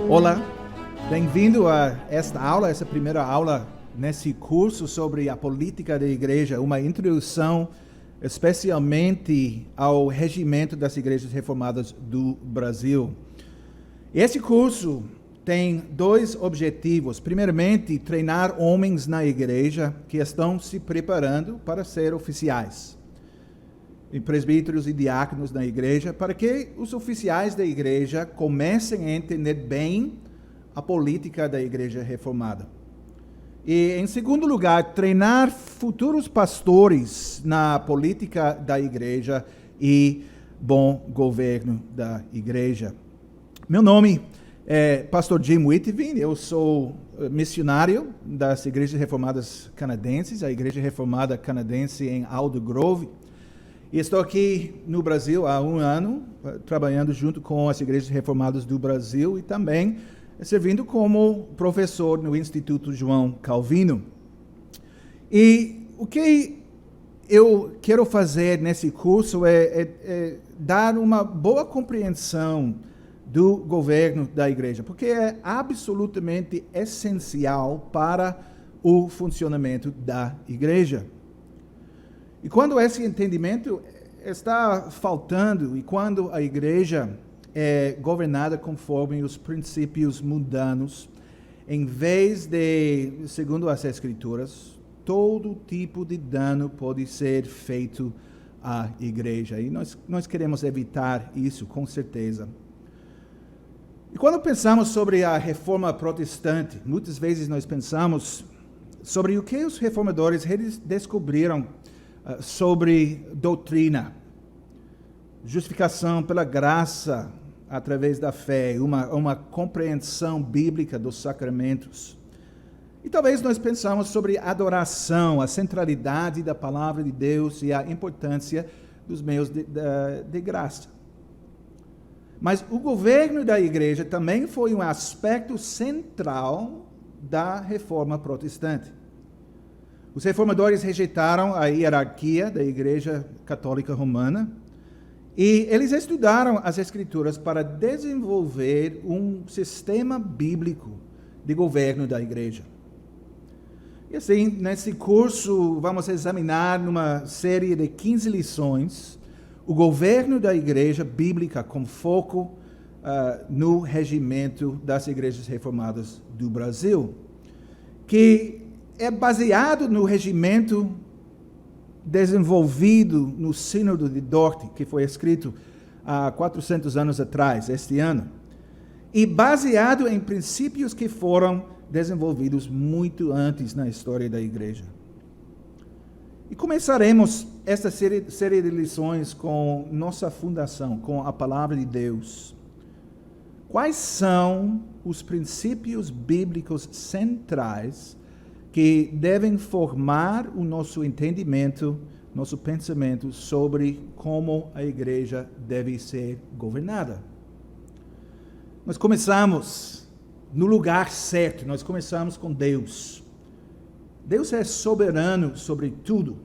Olá, bem-vindo a essa primeira aula nesse curso sobre a política da igreja, uma introdução especialmente ao regimento das igrejas reformadas do Brasil. Esse curso tem dois objetivos. Primeiramente, treinar homens na igreja que estão se preparando para ser oficiais, e presbíteros e diáconos na igreja, para que os oficiais da igreja comecem a entender bem a política da igreja reformada. E, em segundo lugar, treinar futuros pastores na política da igreja e bom governo da igreja. Meu nome é Pastor Jim Whitevin, eu sou missionário das igrejas reformadas canadenses, a igreja reformada canadense em Alder Grove. E estou aqui no Brasil há um ano, trabalhando junto com as igrejas reformadas do Brasil e também servindo como professor no Instituto João Calvino. E o que eu quero fazer nesse curso é dar uma boa compreensão do governo da igreja, porque é absolutamente essencial para o funcionamento da igreja. E quando esse entendimento está faltando, e quando a igreja é governada conforme os princípios mundanos, em vez de, segundo as Escrituras, todo tipo de dano pode ser feito à igreja. E nós queremos evitar isso, com certeza. E quando pensamos sobre a reforma protestante, muitas vezes nós pensamos sobre o que os reformadores descobriram sobre doutrina, justificação pela graça através da fé, uma compreensão bíblica dos sacramentos. E talvez nós pensamos sobre adoração, a centralidade da palavra de Deus e a importância dos meios de graça. Mas o governo da igreja também foi um aspecto central da reforma protestante. Os reformadores rejeitaram a hierarquia da Igreja Católica Romana e eles estudaram as Escrituras para desenvolver um sistema bíblico de governo da igreja. E assim, nesse curso, vamos examinar numa série de 15 lições o governo da igreja bíblica com foco no regimento das igrejas reformadas do Brasil, que é baseado no regimento desenvolvido no Sínodo de Dort, que foi escrito há 400 anos atrás, este ano, e baseado em princípios que foram desenvolvidos muito antes na história da igreja. E começaremos esta série de lições com nossa fundação, com a palavra de Deus. Quais são os princípios bíblicos centrais que devem formar o nosso entendimento, nosso pensamento sobre como a igreja deve ser governada? Nós começamos no lugar certo, nós começamos com Deus. Deus é soberano sobre tudo.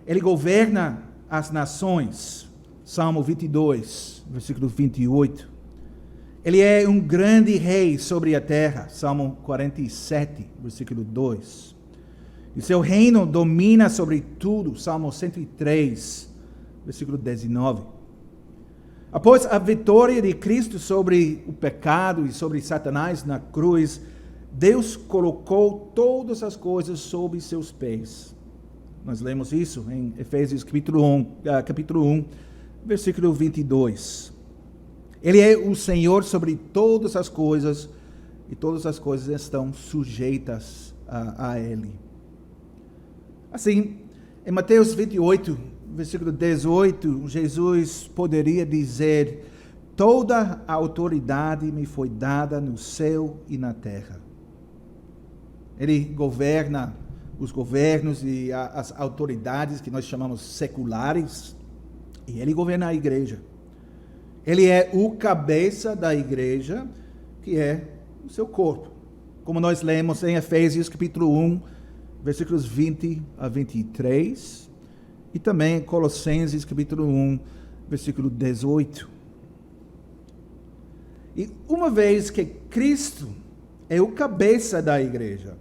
Ele governa as nações. Salmo 22, versículo 28. Ele é um grande rei sobre a terra, Salmo 47, versículo 2. E seu reino domina sobre tudo, Salmo 103, versículo 19. Após a vitória de Cristo sobre o pecado e sobre Satanás na cruz, Deus colocou todas as coisas sob seus pés. Nós lemos isso em Efésios capítulo 1, versículo 22. Ele é o Senhor sobre todas as coisas, e todas as coisas estão sujeitas a Ele. Assim, em Mateus 28, versículo 18, Jesus poderia dizer: toda a autoridade me foi dada no céu e na terra. Ele governa os governos e as autoridades que nós chamamos seculares, e Ele governa a igreja. Ele é o cabeça da igreja, que é o seu corpo. Como nós lemos em Efésios capítulo 1, versículos 20 a 23, e também em Colossenses capítulo 1, versículo 18. E uma vez que Cristo é o cabeça da igreja,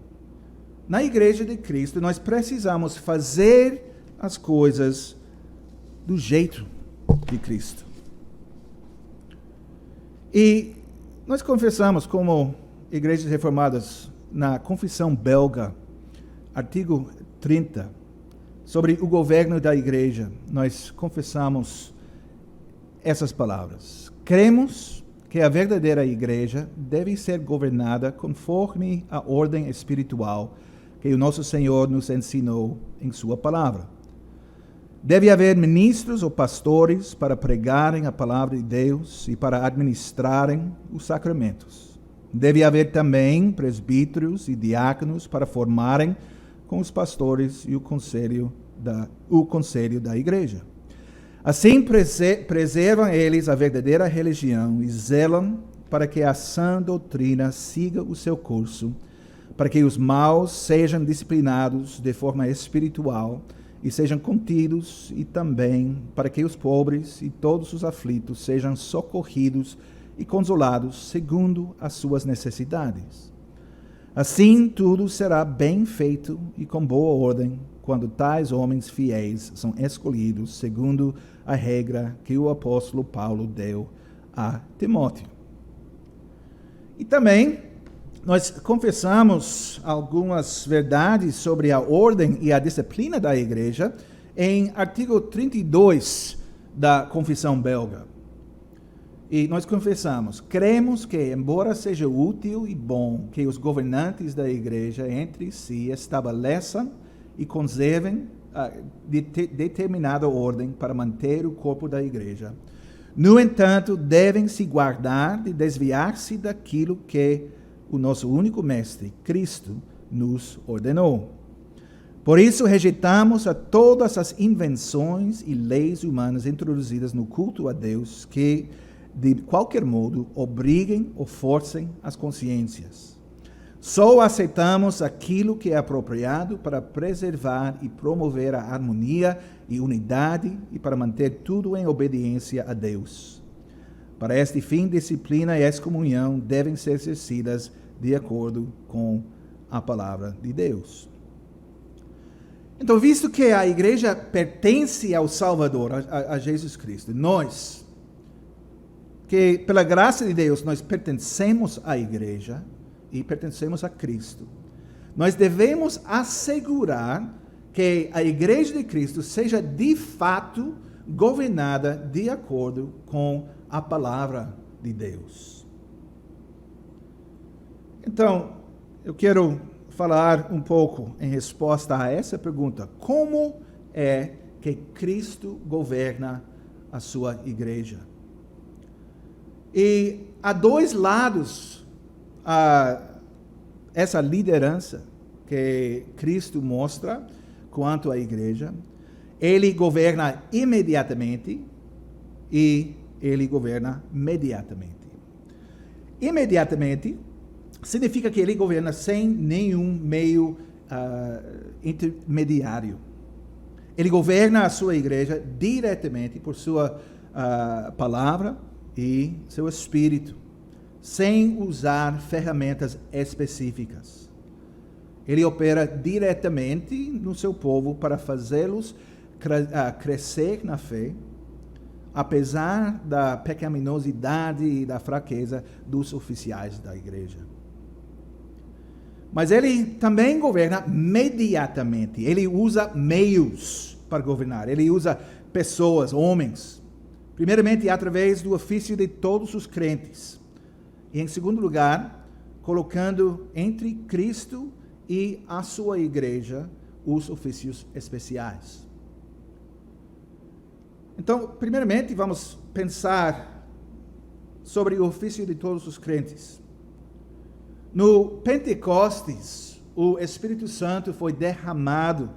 na igreja de Cristo nós precisamos fazer as coisas do jeito de Cristo. E nós confessamos como igrejas reformadas na Confissão Belga, artigo 30, sobre o governo da igreja, nós confessamos essas palavras. Cremos que a verdadeira igreja deve ser governada conforme a ordem espiritual que o nosso Senhor nos ensinou em sua palavra. Deve haver ministros ou pastores para pregarem a palavra de Deus e para administrarem os sacramentos. Deve haver também presbíteros e diáconos para formarem com os pastores e o conselho da igreja. Assim preservam eles a verdadeira religião e zelam para que a sã doutrina siga o seu curso, para que os maus sejam disciplinados de forma espiritual e sejam contidos, e também para que os pobres e todos os aflitos sejam socorridos e consolados segundo as suas necessidades. Assim tudo será bem feito e com boa ordem, quando tais homens fiéis são escolhidos segundo a regra que o apóstolo Paulo deu a Timóteo. E também nós confessamos algumas verdades sobre a ordem e a disciplina da igreja em artigo 32 da Confissão Belga. E nós confessamos, cremos que, embora seja útil e bom que os governantes da igreja entre si estabeleçam e conservem determinada ordem para manter o corpo da igreja, no entanto, devem se guardar de desviar-se daquilo que o nosso único mestre, Cristo, nos ordenou. Por isso, rejeitamos a todas as invenções e leis humanas introduzidas no culto a Deus que, de qualquer modo, obriguem ou forcem as consciências. Só aceitamos aquilo que é apropriado para preservar e promover a harmonia e unidade e para manter tudo em obediência a Deus. Para este fim, disciplina e excomunhão devem ser exercidas de acordo com a palavra de Deus. Então, visto que a igreja pertence ao Salvador, a Jesus Cristo, nós, que pela graça de Deus nós pertencemos à igreja e pertencemos a Cristo, nós devemos assegurar que a igreja de Cristo seja de fato governada de acordo com a palavra de Deus. Então, eu quero falar um pouco em resposta a essa pergunta: como é que Cristo governa a sua igreja? E há dois lados a essa liderança que Cristo mostra quanto à igreja. Ele governa imediatamente e ele governa mediatamente. Imediatamente significa que ele governa sem nenhum meio intermediário. Ele governa a sua igreja diretamente por sua palavra e seu espírito, sem usar ferramentas específicas. Ele opera diretamente no seu povo para fazê-los crescer na fé, apesar da pecaminosidade e da fraqueza dos oficiais da igreja. Mas ele também governa mediatamente. Ele usa meios para governar. Ele usa pessoas, homens. Primeiramente, através do ofício de todos os crentes. E, em segundo lugar, colocando entre Cristo e a sua igreja os ofícios especiais. Então, primeiramente, vamos pensar sobre o ofício de todos os crentes. No Pentecostes, o Espírito Santo foi derramado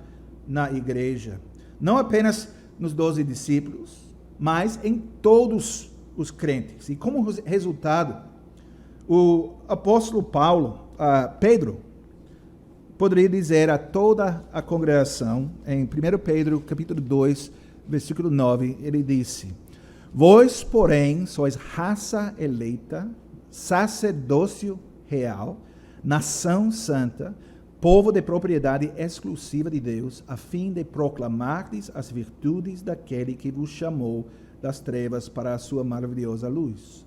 na igreja, não apenas nos 12 discípulos, mas em todos os crentes. E como resultado, o apóstolo Pedro, poderia dizer a toda a congregação, em 1 Pedro capítulo 2, versículo 9, ele disse: Vós, porém, sois raça eleita, sacerdócio real, nação santa, povo de propriedade exclusiva de Deus, a fim de proclamar-lhes as virtudes daquele que vos chamou das trevas para a sua maravilhosa luz.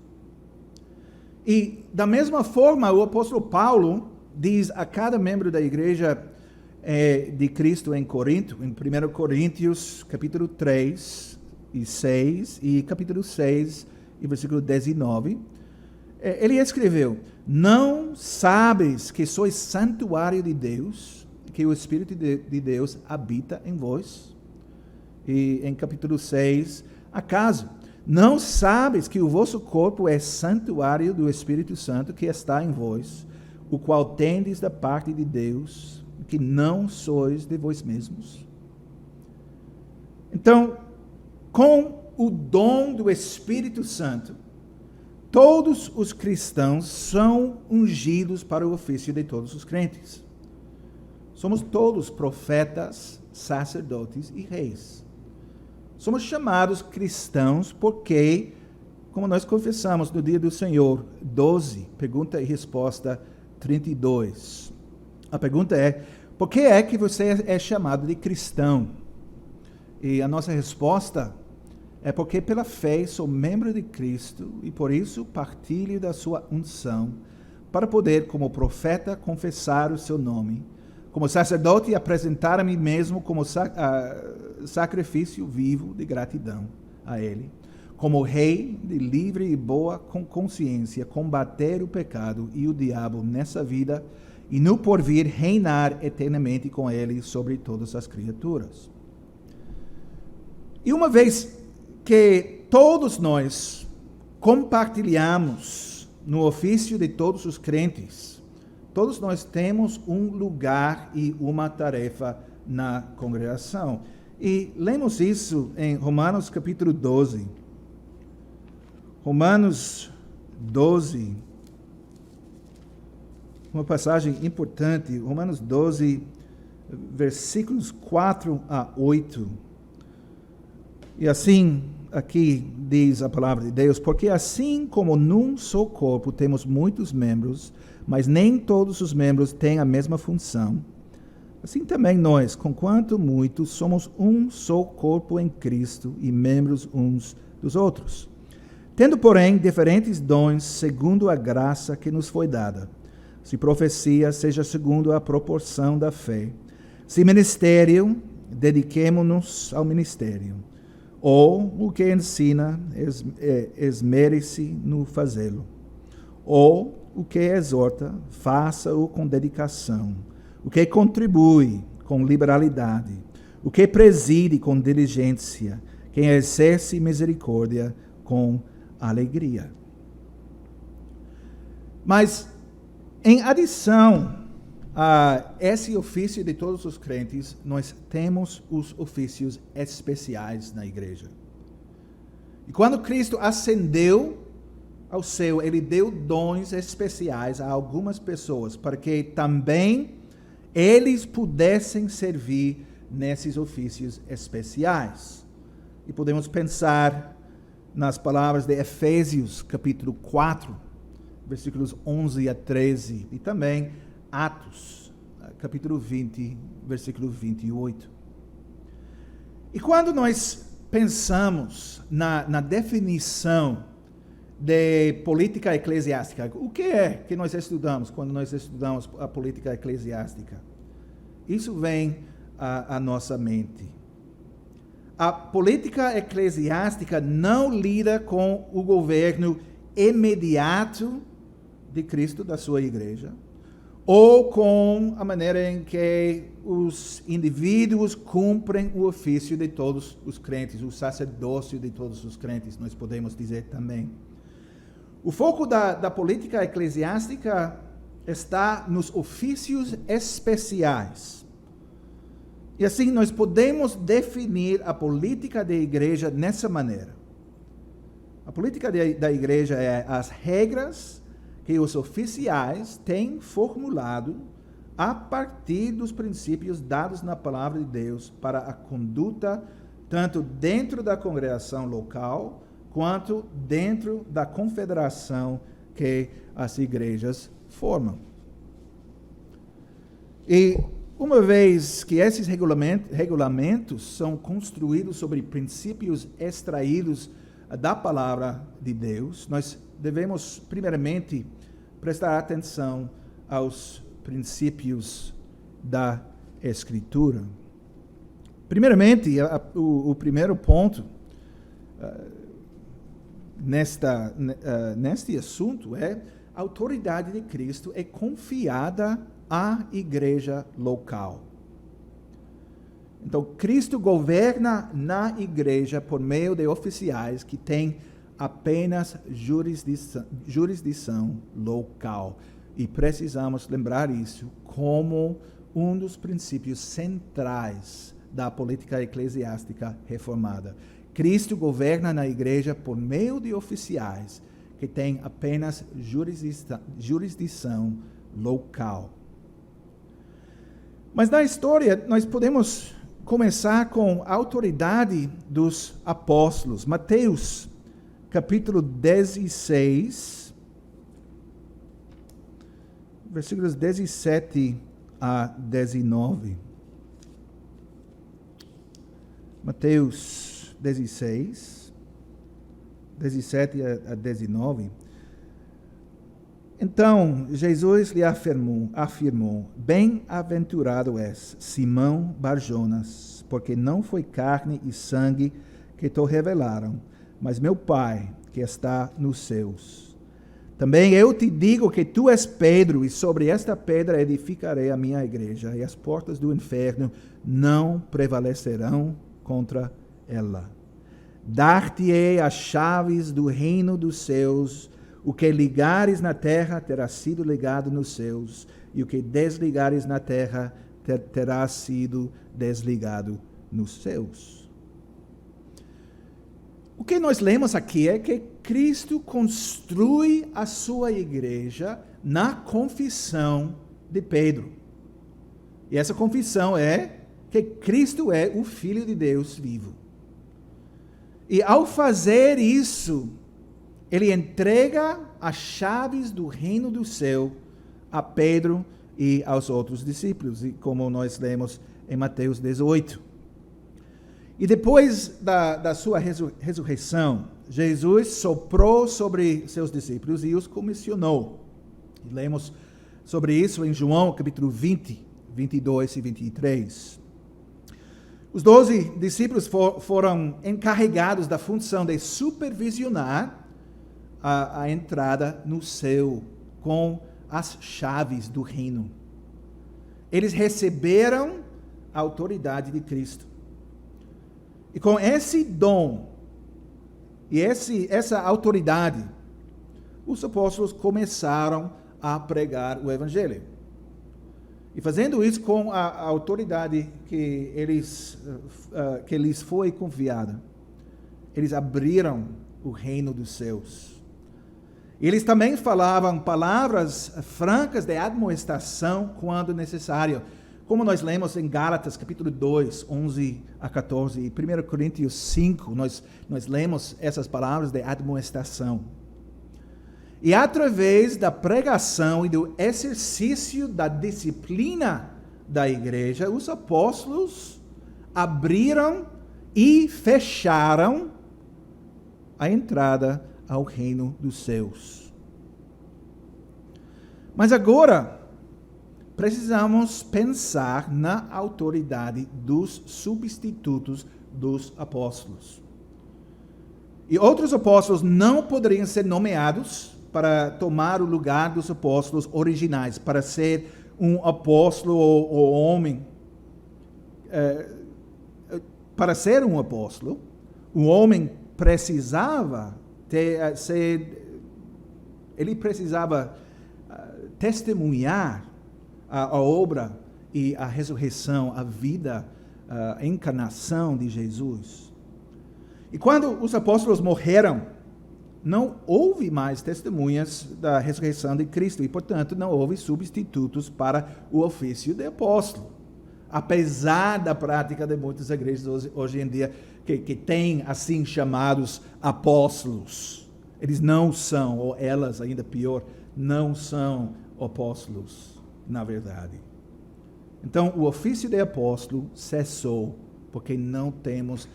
E, da mesma forma, o apóstolo Paulo diz a cada membro da igreja de Cristo em Corinto, em 1 Coríntios, capítulo 3 e 6, e capítulo 6, e versículo 19, ele escreveu: não sabes que sois santuário de Deus, que o Espírito de Deus habita em vós? E em capítulo 6, acaso não sabes que o vosso corpo é santuário do Espírito Santo que está em vós, o qual tendes da parte de Deus, que não sois de vós mesmos? Então, com o dom do Espírito Santo, todos os cristãos são ungidos para o ofício de todos os crentes. Somos todos profetas, sacerdotes e reis. Somos chamados cristãos porque, como nós confessamos no dia do Senhor 12, pergunta e resposta 32. A pergunta é: por que é que você é chamado de cristão? E a nossa resposta é porque pela fé sou membro de Cristo e por isso partilho da sua unção, para poder, como profeta, confessar o seu nome, como sacerdote, apresentar a mim mesmo como sacrifício vivo de gratidão a Ele, como rei de livre e boa consciência, combater o pecado e o diabo nessa vida e no porvir reinar eternamente com Ele sobre todas as criaturas. E uma vez que todos nós compartilhamos no ofício de todos os crentes, todos nós temos um lugar e uma tarefa na congregação. E lemos isso em Romanos capítulo 12. Romanos 12, uma passagem importante, Romanos 12, versículos 4 a 8. E assim, aqui diz a palavra de Deus: porque assim como num só corpo temos muitos membros, mas nem todos os membros têm a mesma função, assim também nós, conquanto muitos, somos um só corpo em Cristo e membros uns dos outros. Tendo, porém, diferentes dons segundo a graça que nos foi dada. Se profecia, seja segundo a proporção da fé. Se ministério, dediquemo-nos ao ministério. Ou o que ensina, esmere-se no fazê-lo. Ou o que exorta, faça-o com dedicação. O que contribui, com liberalidade. O que preside, com diligência. Quem exerce misericórdia, com alegria. Mas, em adição a esse ofício de todos os crentes, nós temos os ofícios especiais na igreja. E quando Cristo ascendeu ao céu, ele deu dons especiais a algumas pessoas, para que também eles pudessem servir nesses ofícios especiais. E podemos pensar nas palavras de Efésios, capítulo 4, versículos 11 a 13, e também Atos, capítulo 20, versículo 28. E quando nós pensamos na definição de política eclesiástica, o que é que nós estudamos quando nós estudamos a política eclesiástica? Isso vem à nossa mente. A política eclesiástica não lida com o governo imediato de Cristo, da sua igreja, ou com a maneira em que os indivíduos cumprem o ofício de todos os crentes, o sacerdócio de todos os crentes, nós podemos dizer também. O foco da política eclesiástica está nos ofícios especiais. E assim nós podemos definir a política da igreja nessa maneira. A política da igreja é as regras que os oficiais têm formulado a partir dos princípios dados na palavra de Deus para a conduta tanto dentro da congregação local quanto dentro da confederação que as igrejas formam. E uma vez que esses regulamentos são construídos sobre princípios extraídos da palavra de Deus, nós devemos, primeiramente, prestar atenção aos princípios da Escritura. Primeiramente, o primeiro ponto neste assunto é: a autoridade de Cristo é confiada à igreja local. Então, Cristo governa na igreja por meio de oficiais que têm apenas jurisdição local. E precisamos lembrar isso como um dos princípios centrais da política eclesiástica reformada. Cristo governa na igreja por meio de oficiais que têm apenas jurisdição local. Mas na história, nós podemos começar com a autoridade dos apóstolos. Mateus, capítulo 16, versículos 17 a 19. Mateus 16, 17 a 19. Então, Jesus lhe afirmou: Bem-aventurado és, Simão Bar-Jonas, porque não foi carne e sangue que te revelaram, mas meu Pai que está nos céus. Também eu te digo que tu és Pedro, e sobre esta pedra edificarei a minha igreja, e as portas do inferno não prevalecerão contra ela. Dar-te-ei as chaves do reino dos céus. O que ligares na terra terá sido ligado nos céus, e o que desligares na terra terá sido desligado nos céus. O que nós lemos aqui é que Cristo constrói a sua igreja na confissão de Pedro. E essa confissão é que Cristo é o Filho de Deus vivo. E ao fazer isso, ele entrega as chaves do reino do céu a Pedro e aos outros discípulos, e como nós lemos em Mateus 18. E depois da sua ressurreição, Jesus soprou sobre seus discípulos e os comissionou. E lemos sobre isso em João, capítulo 20, 22 e 23. Os 12 discípulos foram encarregados da função de supervisionar a entrada no céu com as chaves do reino. Eles receberam a autoridade de Cristo. E com esse dom e essa autoridade, os apóstolos começaram a pregar o Evangelho. E fazendo isso com a autoridade que lhes foi confiada, eles abriram o reino dos céus. Eles também falavam palavras francas de admoestação quando necessário. Como nós lemos em Gálatas, capítulo 2, 11 a 14, e 1 Coríntios 5, nós lemos essas palavras de admoestação. E através da pregação e do exercício da disciplina da igreja, os apóstolos abriram e fecharam a entrada ao reino dos céus. Mas agora, precisamos pensar na autoridade dos substitutos dos apóstolos. E outros apóstolos não poderiam ser nomeados para tomar o lugar dos apóstolos originais, para ser um apóstolo ou homem. Para ser um apóstolo, o homem precisava testemunhar a obra e a ressurreição, a vida, a encarnação de Jesus. E quando os apóstolos morreram, não houve mais testemunhas da ressurreição de Cristo e, portanto, não houve substitutos para o ofício de apóstolo. Apesar da prática de muitas igrejas hoje em dia que têm assim chamados apóstolos. Eles não são, ou elas, ainda pior, não são apóstolos, na verdade. Então, o ofício de apóstolo cessou, porque não temos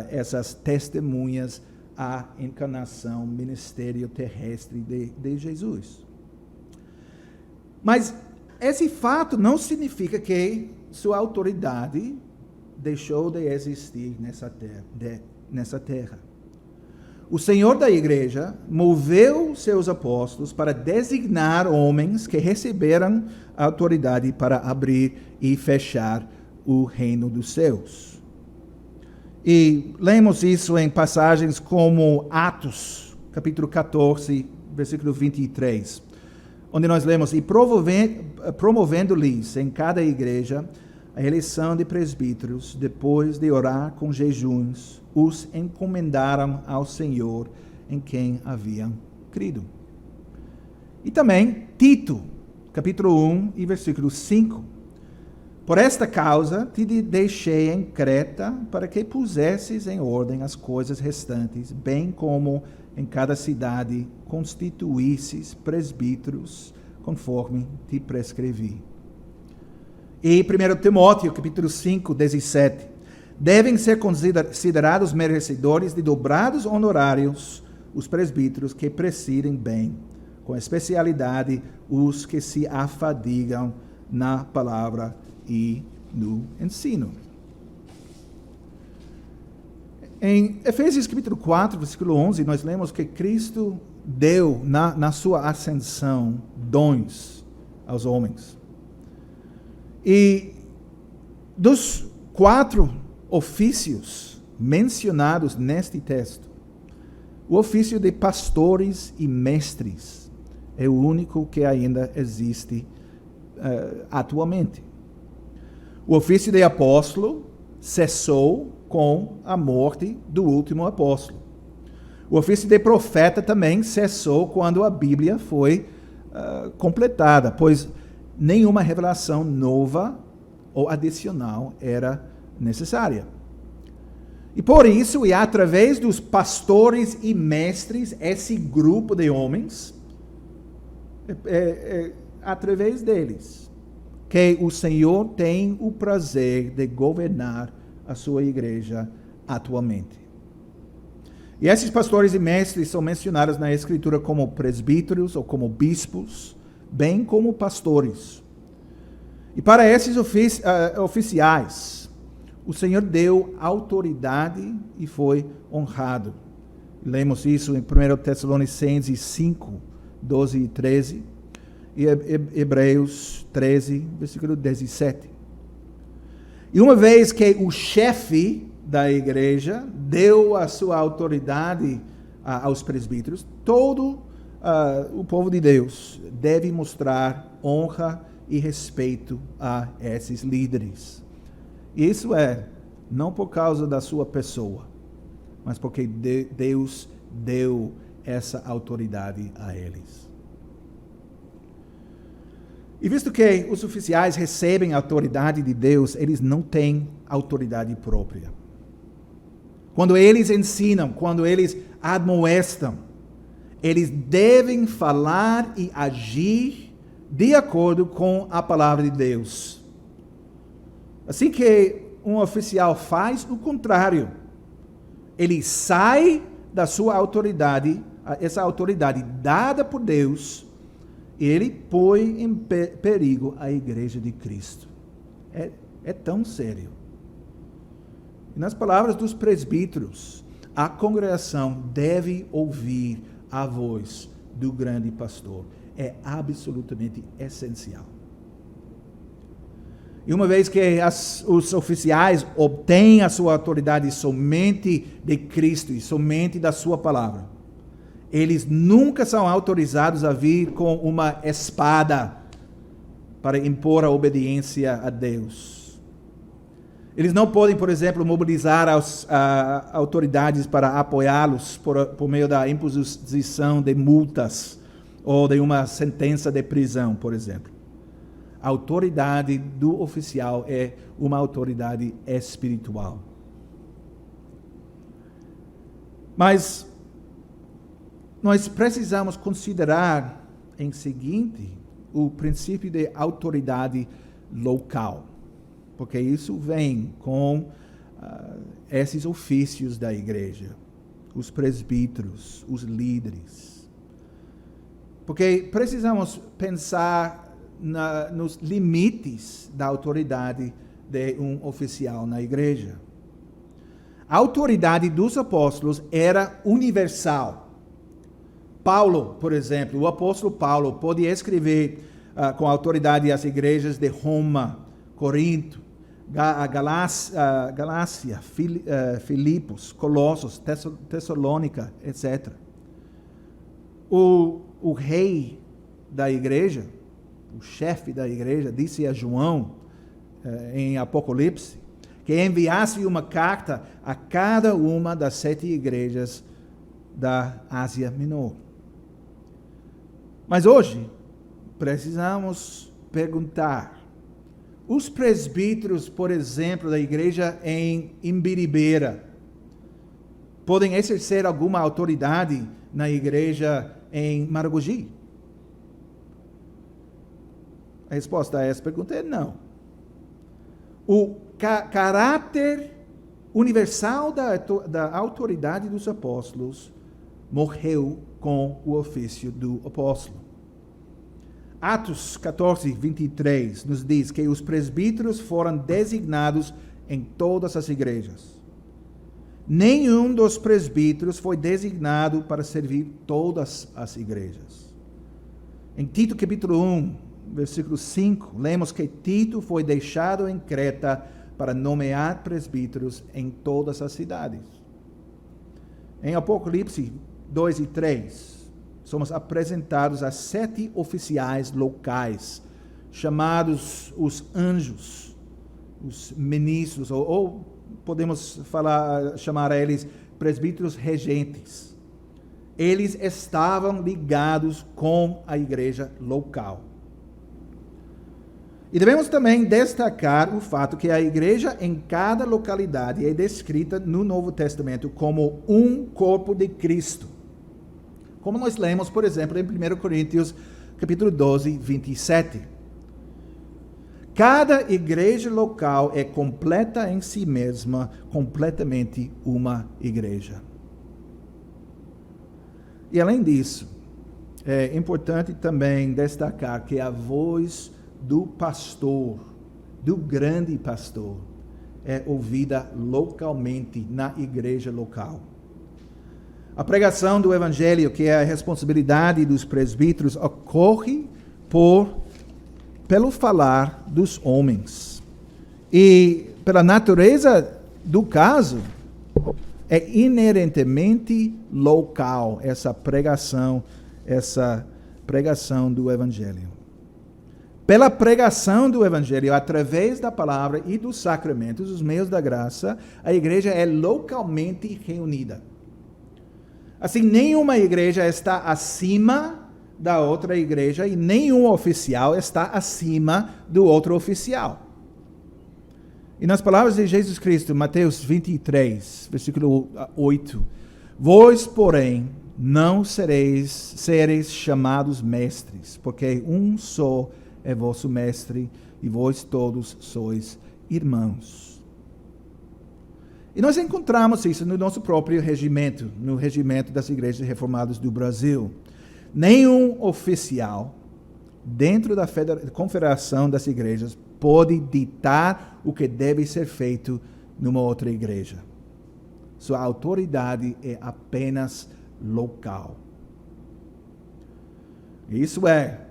essas testemunhas à encarnação, ministério terrestre de Jesus. Mas esse fato não significa que sua autoridade deixou de existir nessa terra. O Senhor da igreja moveu seus apóstolos para designar homens que receberam a autoridade para abrir e fechar o reino dos céus. E lemos isso em passagens como Atos, capítulo 14, versículo 23, onde nós lemos: e promovendo-lhes em cada igreja a eleição de presbíteros, depois de orar com jejuns, os encomendaram ao Senhor em quem haviam crido. E também Tito, capítulo 1 e versículo 5. Por esta causa te deixei em Creta, para que pusesses em ordem as coisas restantes, bem como em cada cidade constituísses presbíteros, conforme te prescrevi. E 1 Timóteo, capítulo 5, 17. Devem ser considerados merecedores de dobrados honorários os presbíteros que presidem bem, com especialidade os que se afadigam na palavra e no ensino. Em Efésios capítulo 4, versículo 11, nós lemos que Cristo deu na sua ascensão dons aos homens. E dos 4 ofícios mencionados neste texto, o ofício de pastores e mestres é o único que ainda existe atualmente. O ofício de apóstolo cessou com a morte do último apóstolo. O ofício de profeta também cessou quando a Bíblia foi completada, pois nenhuma revelação nova ou adicional era necessária. E por isso, e através dos pastores e mestres, esse grupo de homens, através deles, que o Senhor tem o prazer de governar a sua igreja atualmente. E esses pastores e mestres são mencionados na Escritura como presbíteros ou como bispos, bem como pastores. E para esses oficiais, o Senhor deu autoridade e foi honrado. Lemos isso em 1 Tessalonicenses 5, 12 e 13, e Hebreus 13, versículo 17. E uma vez que o chefe da igreja deu a sua autoridade aos presbíteros, todo o povo de Deus deve mostrar honra e respeito a esses líderes. Isso não por causa da sua pessoa, mas porque Deus deu essa autoridade a eles. E visto que os oficiais recebem a autoridade de Deus, eles não têm autoridade própria. Quando eles ensinam, quando eles admoestam, eles devem falar e agir de acordo com a palavra de Deus. Assim que um oficial faz o contrário, ele sai da sua autoridade, essa autoridade dada por Deus, e ele põe em perigo a igreja de Cristo. É tão sério. E nas palavras dos presbíteros, a congregação deve ouvir a voz do grande pastor. É absolutamente essencial. E uma vez que os oficiais obtêm a sua autoridade somente de Cristo e somente da sua palavra, eles nunca são autorizados a vir com uma espada para impor a obediência a Deus. Eles não podem, por exemplo, mobilizar as autoridades para apoiá-los por meio da imposição de multas ou de uma sentença de prisão, por exemplo. A autoridade do oficial é uma autoridade espiritual. Mas nós precisamos considerar, em seguinte, o princípio de autoridade local, porque isso vem com esses ofícios da igreja, os presbíteros, os líderes. Porque precisamos pensar nos limites da autoridade de um oficial na igreja. A autoridade dos apóstolos era universal. Paulo, por exemplo, o apóstolo Paulo pode escrever com autoridade às igrejas de Roma, Corinto, Galácia, Filipos, Colossos, Tessalônica, etc. O rei da igreja, o chefe da igreja, disse a João, em Apocalipse, que enviasse uma carta a cada uma das 7 igrejas da Ásia Menor. Mas hoje, precisamos perguntar, os presbíteros, por exemplo, da igreja em Imbiribeira, podem exercer alguma autoridade na igreja em Maragogi? A resposta a essa pergunta é não. O caráter universal da autoridade dos apóstolos morreu com o ofício do apóstolo. Atos 14, 23 nos diz que os presbíteros foram designados em todas as igrejas. Nenhum dos presbíteros foi designado para servir todas as igrejas. Em Tito capítulo 1, versículo 5, lemos que Tito foi deixado em Creta para nomear presbíteros em todas as cidades. Em Apocalipse 2 e 3, somos apresentados a 7 oficiais locais, chamados os anjos, os ministros, ou podemos chamar a eles presbíteros regentes. Eles estavam ligados com a igreja local. E devemos também destacar o fato que a igreja em cada localidade é descrita no Novo Testamento como um corpo de Cristo. Como nós lemos, por exemplo, em 1 Coríntios, capítulo 12, 27. Cada igreja local é completa em si mesma, completamente uma igreja. E além disso, é importante também destacar que a voz do pastor, do grande pastor, é ouvida localmente na igreja local. A pregação do evangelho, que é a responsabilidade dos presbíteros, ocorre pelo falar dos homens. E pela natureza do caso, é inerentemente local essa pregação do evangelho. Pela pregação do evangelho, através da palavra e dos sacramentos, os meios da graça, a igreja é localmente reunida. Assim, nenhuma igreja está acima da outra igreja e nenhum oficial está acima do outro oficial. E nas palavras de Jesus Cristo, Mateus 23, versículo 8, vós, porém, não sereis chamados mestres, porque um só é vosso mestre e vós todos sois irmãos. E nós encontramos isso no nosso próprio regimento, no regimento das igrejas reformadas do Brasil. Nenhum oficial dentro da confederação das igrejas pode ditar o que deve ser feito numa outra igreja. Sua autoridade é apenas local. Isso é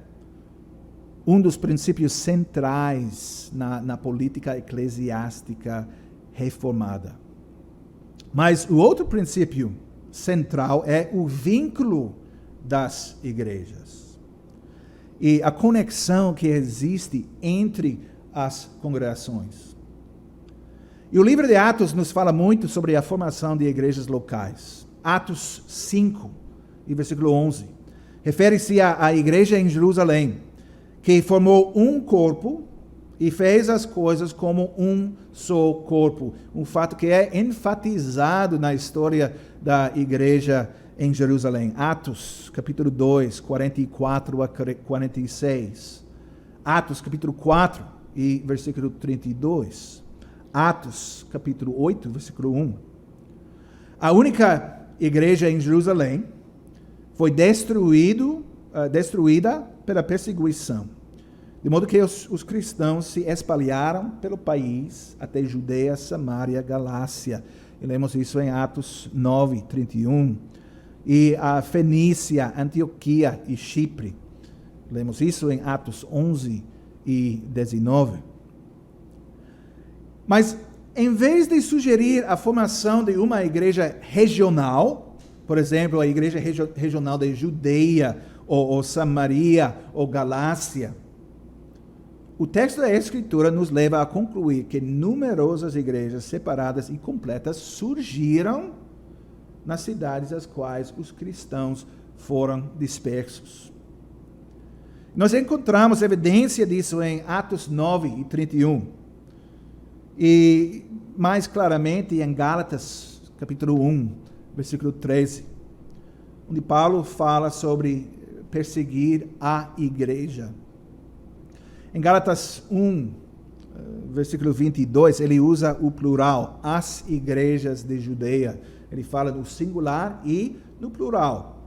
um dos princípios centrais na política eclesiástica reformada. Mas o outro princípio central é o vínculo das igrejas e a conexão que existe entre as congregações. E o livro de Atos nos fala muito sobre a formação de igrejas locais. Atos 5, e versículo 11, refere-se à igreja em Jerusalém, que formou um corpo e fez as coisas como um só corpo. Um fato que é enfatizado na história da igreja em Jerusalém. Atos, capítulo 2, 44 a 46. Atos, capítulo 4 e versículo 32. Atos, capítulo 8, versículo 1. A única igreja em Jerusalém foi destruída pela perseguição, de modo que os cristãos se espalharam pelo país até Judeia, Samaria, Galácia. E lemos isso em Atos 9, 31. E a Fenícia, Antioquia e Chipre. Lemos isso em Atos 11 e 19. Mas, em vez de sugerir a formação de uma igreja regional, por exemplo, a igreja regional de Judeia, ou Samaria, ou Galácia, o texto da Escritura nos leva a concluir que numerosas igrejas separadas e completas surgiram nas cidades às quais os cristãos foram dispersos. Nós encontramos evidência disso em Atos 9 e 31. E mais claramente em Gálatas, capítulo 1, versículo 13, onde Paulo fala sobre perseguir a igreja. Em Gálatas 1, versículo 22, ele usa o plural, as igrejas de Judeia. Ele fala no singular e no plural.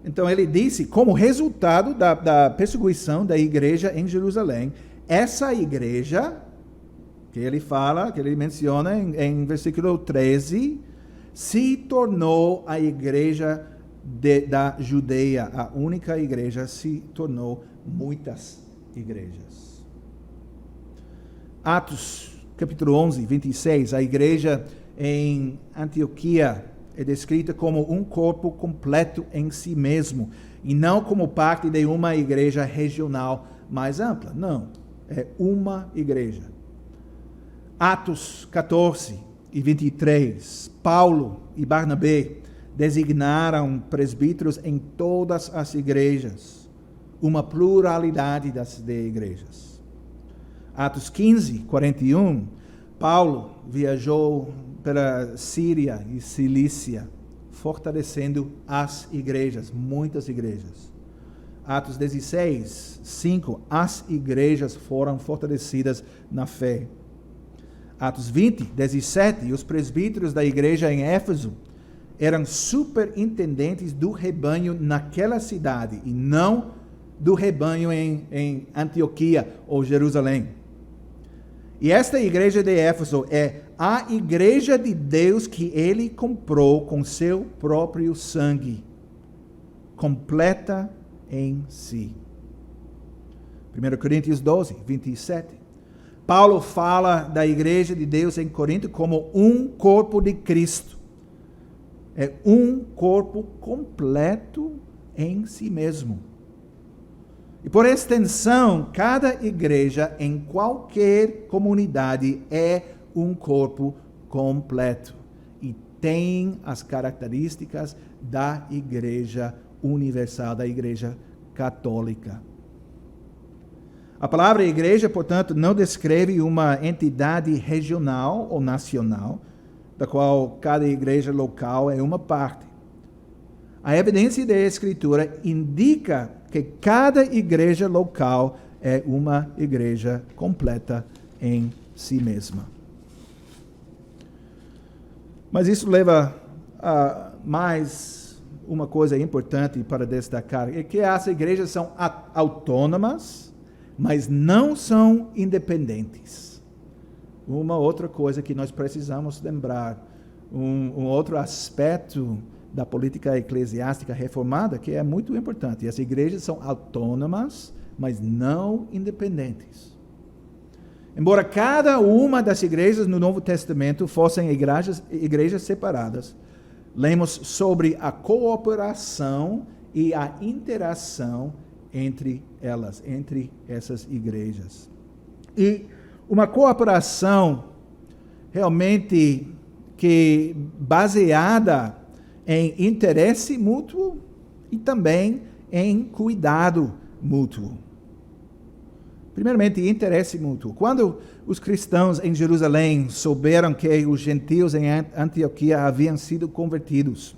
Então ele disse, como resultado da perseguição da igreja em Jerusalém, essa igreja, que ele menciona em versículo 13, se tornou a igreja da Judeia. A única igreja se tornou muitas igrejas. Atos, capítulo 11, 26, a igreja em Antioquia é descrita como um corpo completo em si mesmo, e não como parte de uma igreja regional mais ampla. Não, é uma igreja. Atos 14 e 23, Paulo e Barnabé designaram presbíteros em todas as igrejas, uma pluralidade de igrejas. Atos 15, 41, Paulo viajou para Síria e Cilícia, fortalecendo as igrejas, muitas igrejas. Atos 16, 5, as igrejas foram fortalecidas na fé. Atos 20, 17, os presbíteros da igreja em Éfeso eram superintendentes do rebanho naquela cidade e não do rebanho em Antioquia ou Jerusalém. E esta igreja de Éfeso é a igreja de Deus que ele comprou com seu próprio sangue, completa em si. 1 Coríntios 12, 27. Paulo fala da igreja de Deus em Corinto como um corpo de Cristo. É um corpo completo em si mesmo. E por extensão, cada igreja em qualquer comunidade é um corpo completo e tem as características da igreja universal, da igreja católica. A palavra igreja, portanto, não descreve uma entidade regional ou nacional, da qual cada igreja local é uma parte. A evidência da Escritura indica que cada igreja local é uma igreja completa em si mesma. Mas isso leva a mais uma coisa importante para destacar, é que as igrejas são autônomas, mas não são independentes. Uma outra coisa que nós precisamos lembrar, um outro aspecto da política eclesiástica reformada, que é muito importante. As igrejas são autônomas, mas não independentes. Embora cada uma das igrejas no Novo Testamento fossem igrejas separadas, lemos sobre a cooperação e a interação entre elas, entre essas igrejas. E uma cooperação realmente que baseada em interesse mútuo e também em cuidado mútuo. Primeiramente, interesse mútuo. Quando os cristãos em Jerusalém souberam que os gentios em Antioquia haviam sido convertidos,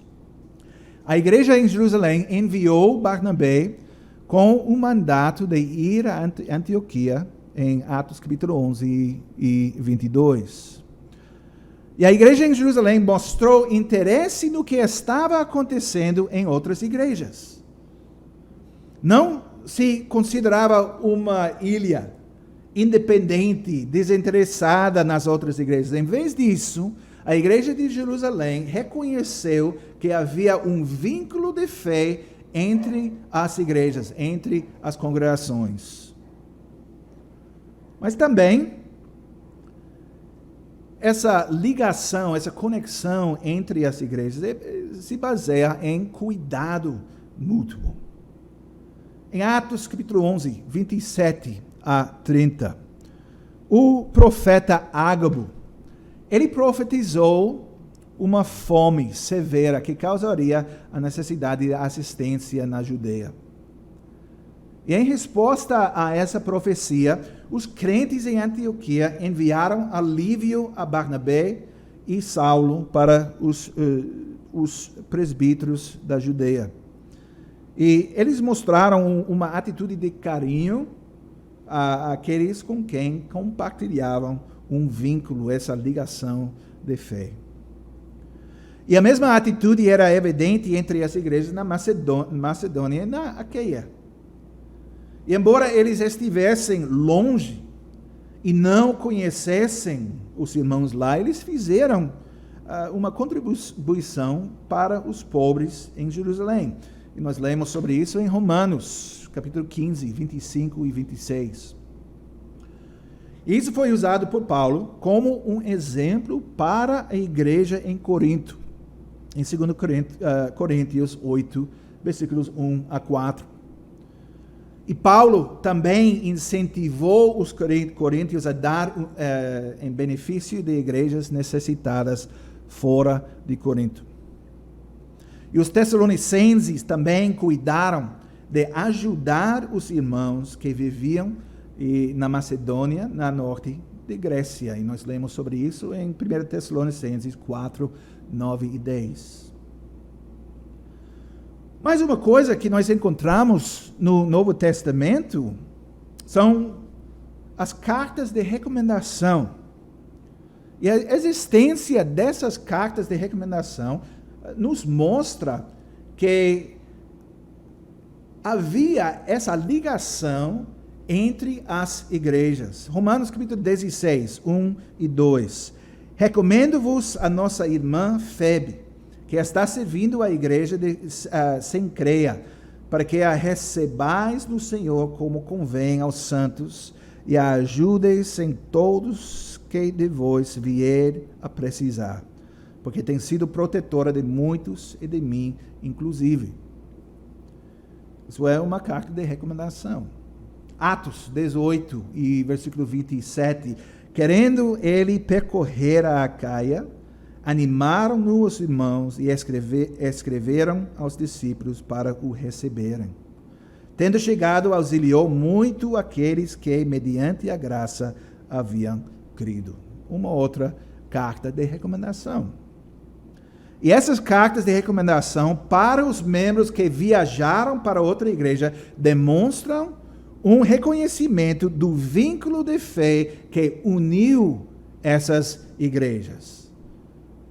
a igreja em Jerusalém enviou Barnabé com o mandato de ir a Antioquia, em Atos capítulo 11 e 22. E a igreja em Jerusalém mostrou interesse no que estava acontecendo em outras igrejas. Não se considerava uma ilha independente, desinteressada nas outras igrejas. Em vez disso, a igreja de Jerusalém reconheceu que havia um vínculo de fé entre as igrejas, entre as congregações. Mas também, essa ligação, essa conexão entre as igrejas se baseia em cuidado mútuo. Em Atos capítulo 11, 27 a 30, o profeta Ágabo, ele profetizou uma fome severa que causaria a necessidade de assistência na Judeia. E em resposta a essa profecia, os crentes em Antioquia enviaram alívio a Barnabé e Saulo para os presbíteros da Judeia. E eles mostraram uma atitude de carinho àqueles com quem compartilhavam um vínculo, essa ligação de fé. E a mesma atitude era evidente entre as igrejas na Macedônia e na Acaia. E embora eles estivessem longe e não conhecessem os irmãos lá, eles fizeram uma contribuição para os pobres em Jerusalém. E nós lemos sobre isso em Romanos, capítulo 15, 25 e 26. Isso foi usado por Paulo como um exemplo para a igreja em Corinto, em 2 Coríntios 8, versículos 1 a 4. E Paulo também incentivou os coríntios a dar em benefício de igrejas necessitadas fora de Corinto. E os tessalonicenses também cuidaram de ajudar os irmãos que viviam na Macedônia, na norte de Grécia. E nós lemos sobre isso em 1 Tessalonicenses 4, 9 e 10. Mais uma coisa que nós encontramos no Novo Testamento são as cartas de recomendação. E a existência dessas cartas de recomendação nos mostra que havia essa ligação entre as igrejas. Romanos capítulo 16, 1 e 2. Recomendo-vos a nossa irmã Febe, que está servindo a igreja de Cencreia, para que a recebais no Senhor como convém aos santos, e a ajudeis em todos que de vós vier a precisar, porque tem sido protetora de muitos e de mim, inclusive. Isso é uma carta de recomendação. Atos 18 e versículo 27, querendo ele percorrer a Acaia, animaram-no os irmãos e escreveram aos discípulos para o receberem. Tendo chegado, auxiliou muito aqueles que, mediante a graça, haviam crido. Uma outra carta de recomendação. E essas cartas de recomendação para os membros que viajaram para outra igreja demonstram um reconhecimento do vínculo de fé que uniu essas igrejas.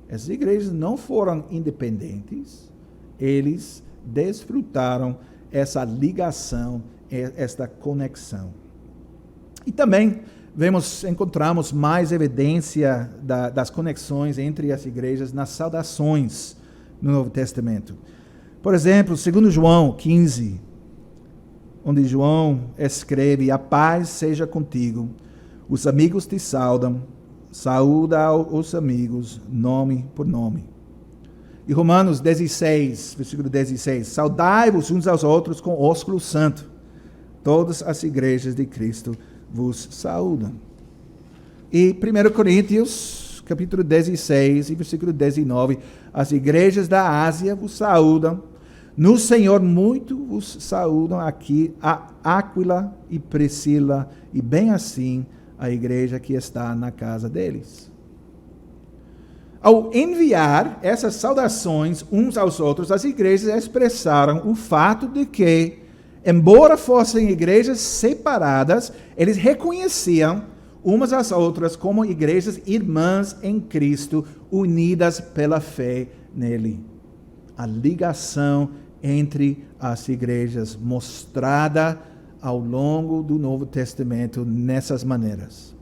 Essas igrejas não foram independentes, eles desfrutaram essa ligação, esta conexão. E também encontramos mais evidência das conexões entre as igrejas nas saudações no Novo Testamento. Por exemplo, 2 João 15, onde João escreve: a paz seja contigo, os amigos te saúdam, saúda os amigos, nome por nome. E Romanos 16, versículo 16, saudai-vos uns aos outros com ósculo santo, todas as igrejas de Cristo vos saúdam. E 1 Coríntios, capítulo 16, e versículo 19, as igrejas da Ásia vos saúdam, no Senhor muito vos saúdam aqui a Áquila e Priscila, e bem assim a igreja que está na casa deles. Ao enviar essas saudações uns aos outros, as igrejas expressaram o fato de que, embora fossem igrejas separadas, eles reconheciam umas às outras como igrejas irmãs em Cristo, unidas pela fé nele. A ligação entre as igrejas mostrada ao longo do Novo Testamento nessas maneiras.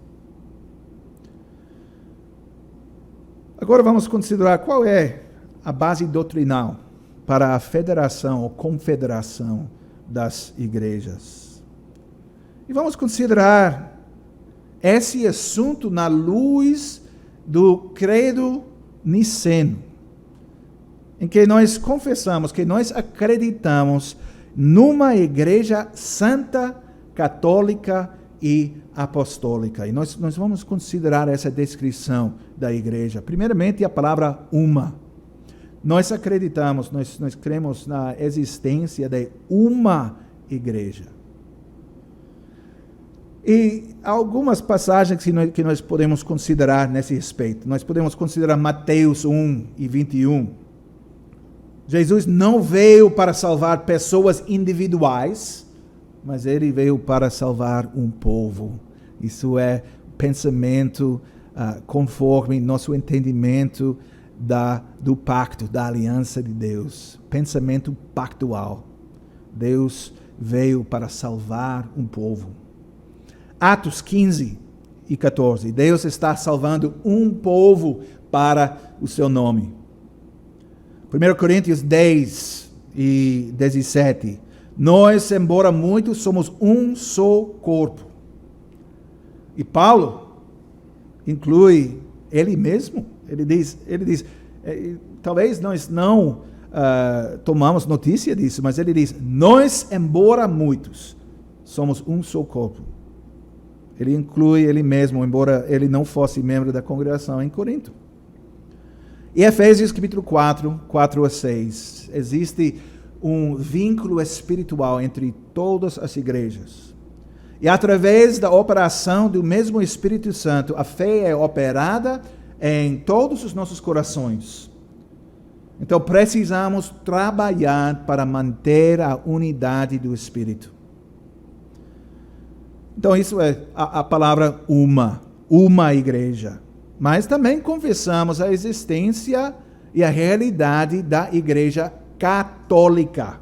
Agora vamos considerar qual é a base doutrinal para a federação ou confederação das igrejas. E vamos considerar esse assunto na luz do credo niceno, em que nós confessamos que nós acreditamos numa igreja santa, católica e apostólica. E nós vamos considerar essa descrição da igreja. Primeiramente, a palavra uma. Nós acreditamos, nós cremos na existência de uma igreja. E algumas passagens que nós podemos considerar nesse respeito. Nós podemos considerar Mateus 1 e 21. Jesus não veio para salvar pessoas individuais, mas ele veio para salvar um povo. Isso é pensamento conforme nosso entendimento do pacto, da aliança de Deus. Pensamento pactual. Deus veio para salvar um povo. Atos 15 e 14. Deus está salvando um povo para o seu nome. 1 Coríntios 10 e 17. Nós, embora muitos, somos um só corpo. E Paulo inclui ele mesmo. Ele diz, talvez nós não tomamos notícia disso, mas ele diz, nós, embora muitos, somos um só corpo. Ele inclui ele mesmo, embora ele não fosse membro da congregação em Corinto. E Efésios capítulo 4, 4 a 6. Existe um vínculo espiritual entre todas as igrejas. E através da operação do mesmo Espírito Santo, a fé é operada em todos os nossos corações. Então precisamos trabalhar para manter a unidade do Espírito. Então isso é a palavra uma igreja. Mas também confessamos a existência e a realidade da igreja católica.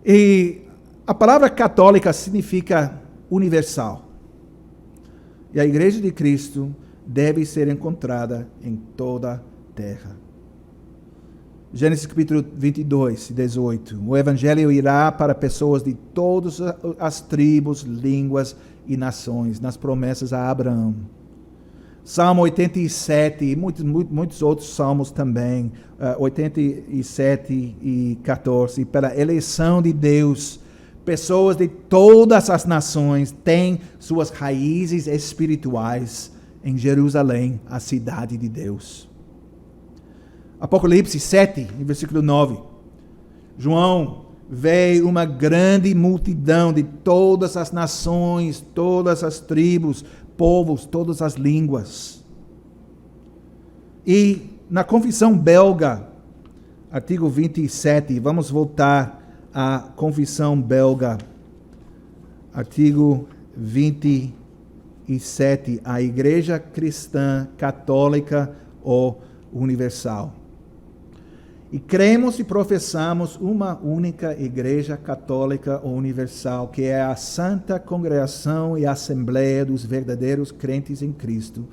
E a palavra católica significa universal. E a igreja de Cristo deve ser encontrada em toda a terra. Gênesis capítulo 22, 18. O evangelho irá para pessoas de todas as tribos, línguas e nações, nas promessas a Abraão. Salmo 87 e muitos outros salmos também, 87 e 14. Pela eleição de Deus, pessoas de todas as nações têm suas raízes espirituais em Jerusalém, a cidade de Deus. Apocalipse 7, versículo 9. João vê uma grande multidão de todas as nações, todas as tribos, povos, todas as línguas. E na Confissão Belga, artigo 27, vamos voltar à Confissão Belga, artigo 27, a Igreja Cristã Católica ou Universal. E cremos e professamos uma única Igreja Católica ou Universal, que é a Santa Congregação e Assembleia dos verdadeiros crentes em Cristo,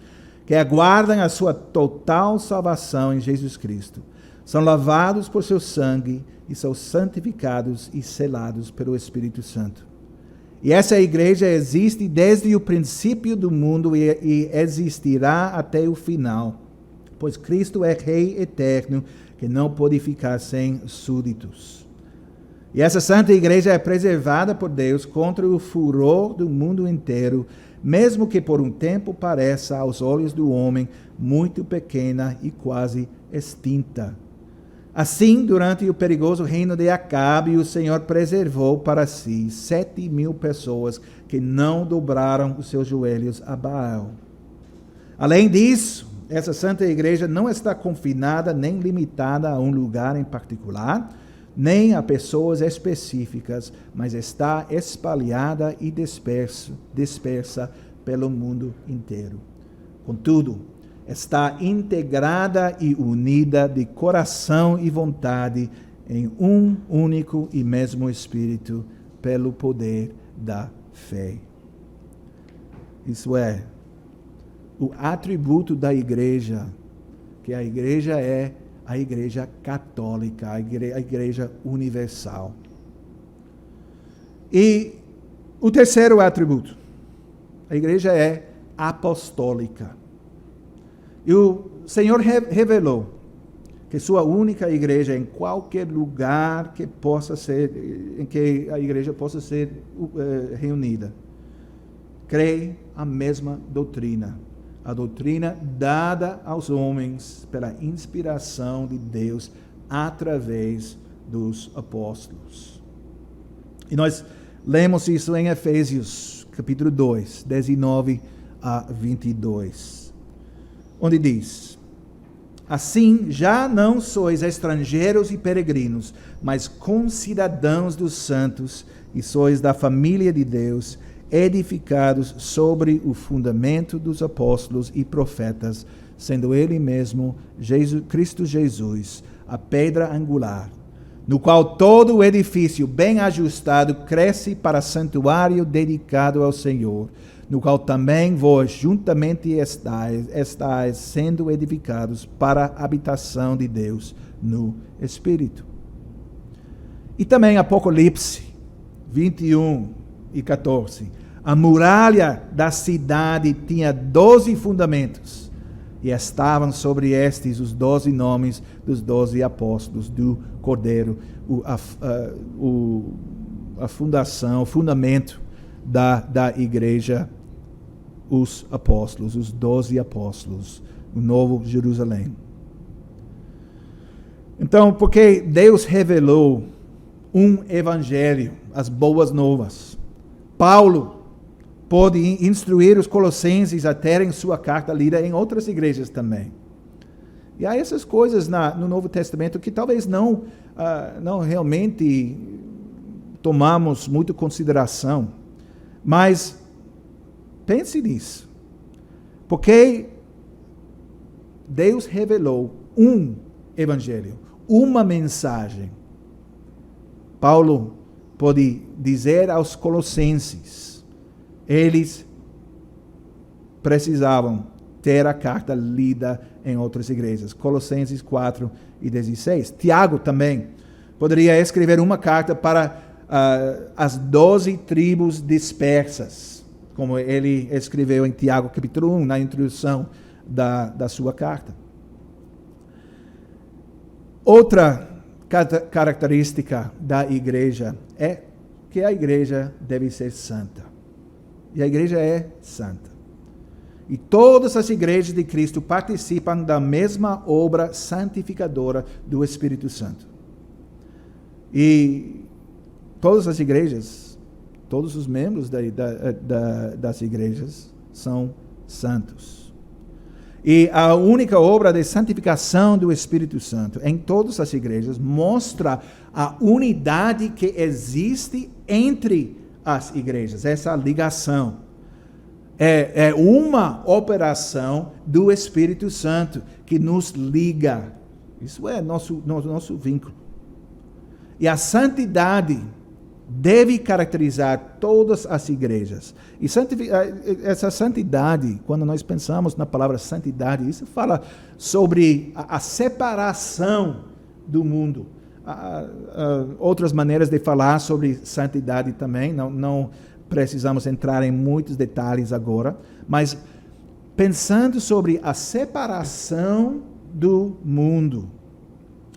que aguardam a sua total salvação em Jesus Cristo. São lavados por seu sangue e são santificados e selados pelo Espírito Santo. E essa igreja existe desde o princípio do mundo e existirá até o final, pois Cristo é Rei eterno, que não pode ficar sem súditos. E essa santa igreja é preservada por Deus contra o furor do mundo inteiro, mesmo que por um tempo pareça aos olhos do homem muito pequena e quase extinta. Assim, durante o perigoso reino de Acabe, o Senhor preservou para si 7.000 pessoas que não dobraram os seus joelhos a Baal. Além disso, essa Santa Igreja não está confinada nem limitada a um lugar em particular, nem a pessoas específicas, mas está espalhada e dispersa pelo mundo inteiro. Contudo, está integrada e unida de coração e vontade em um único e mesmo Espírito, pelo poder da fé. Isso é, o atributo da igreja, que a igreja é a igreja católica, a igreja universal. E o terceiro atributo, a igreja é apostólica. E o Senhor revelou que sua única igreja, em qualquer lugar que possa ser, em que a igreja possa ser reunida, crê a mesma doutrina, a doutrina dada aos homens pela inspiração de Deus através dos apóstolos. E nós lemos isso em Efésios, capítulo 2, 19 a 22, onde diz: assim, já não sois estrangeiros e peregrinos, mas concidadãos dos santos, e sois da família de Deus, edificados sobre o fundamento dos apóstolos e profetas, sendo Ele mesmo, Cristo Jesus, a pedra angular, no qual todo o edifício bem ajustado cresce para santuário dedicado ao Senhor, no qual também vós juntamente estáis sendo edificados para a habitação de Deus no Espírito. E também Apocalipse 21 e 14. A muralha da cidade tinha 12 fundamentos, e estavam sobre estes os 12 nomes dos 12 apóstolos do Cordeiro, a fundação, o fundamento da igreja, os apóstolos, os 12 apóstolos, o Novo Jerusalém. Então, porque Deus revelou um evangelho, as boas novas, Paulo pôde instruir os colossenses a terem sua carta lida em outras igrejas também. E há essas coisas no Novo Testamento que talvez não realmente tomamos muito consideração, mas pense nisso, porque Deus revelou um evangelho, uma mensagem. Paulo pode dizer aos colossenses, eles precisavam ter a carta lida em outras igrejas. Colossenses 4 e 16. Tiago também poderia escrever uma carta para as 12 tribos dispersas, como ele escreveu em Tiago capítulo 1, na introdução da sua carta. Outra característica da igreja é que a igreja deve ser santa. E a igreja é santa. E todas as igrejas de Cristo participam da mesma obra santificadora do Espírito Santo. E todas as igrejas, todos os membros das igrejas são santos. E a única obra de santificação do Espírito Santo em todas as igrejas mostra a unidade que existe entre as igrejas, essa ligação. É uma operação do Espírito Santo que nos liga. Isso é nosso vínculo. E a santidade deve caracterizar todas as igrejas. E essa santidade, quando nós pensamos na palavra santidade, isso fala sobre a separação do mundo. Outras maneiras de falar sobre santidade também, não precisamos entrar em muitos detalhes agora, mas pensando sobre a separação do mundo.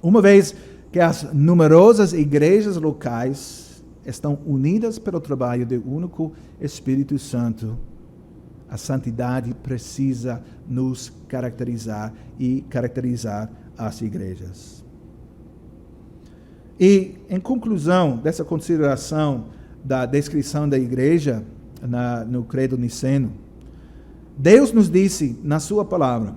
Uma vez que as numerosas igrejas locais estão unidas pelo trabalho do único Espírito Santo, a santidade precisa nos caracterizar e caracterizar as igrejas. E, em conclusão dessa consideração da descrição da igreja no credo niceno, Deus nos disse na sua palavra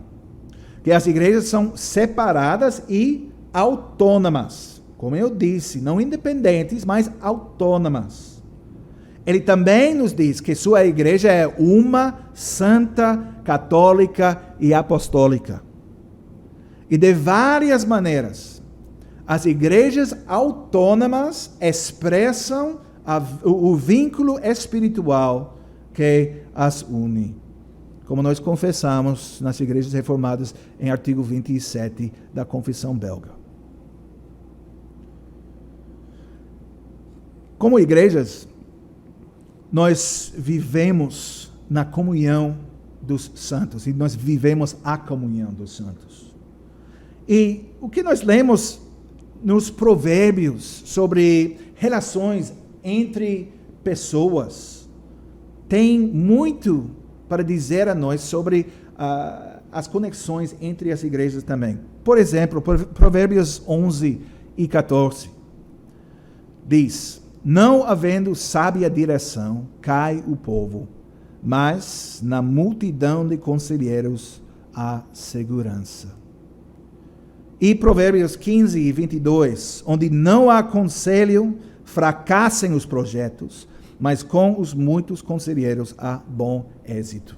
que as igrejas são separadas e autônomas. Como eu disse, não independentes, mas autônomas. Ele também nos diz que sua igreja é uma, santa, católica e apostólica. E de várias maneiras, as igrejas autônomas expressam o vínculo espiritual que as une. Como nós confessamos nas igrejas reformadas em artigo 27 da Confissão Belga. Como igrejas, nós vivemos na comunhão dos santos, e nós vivemos a comunhão dos santos. E o que nós lemos nos provérbios sobre relações entre pessoas tem muito para dizer a nós sobre as conexões entre as igrejas também. Por exemplo, Provérbios 11 e 14 diz: não havendo sábia direção, cai o povo, mas na multidão de conselheiros há segurança. E Provérbios 15 e 22, onde não há conselho, fracassem os projetos, mas com os muitos conselheiros há bom êxito.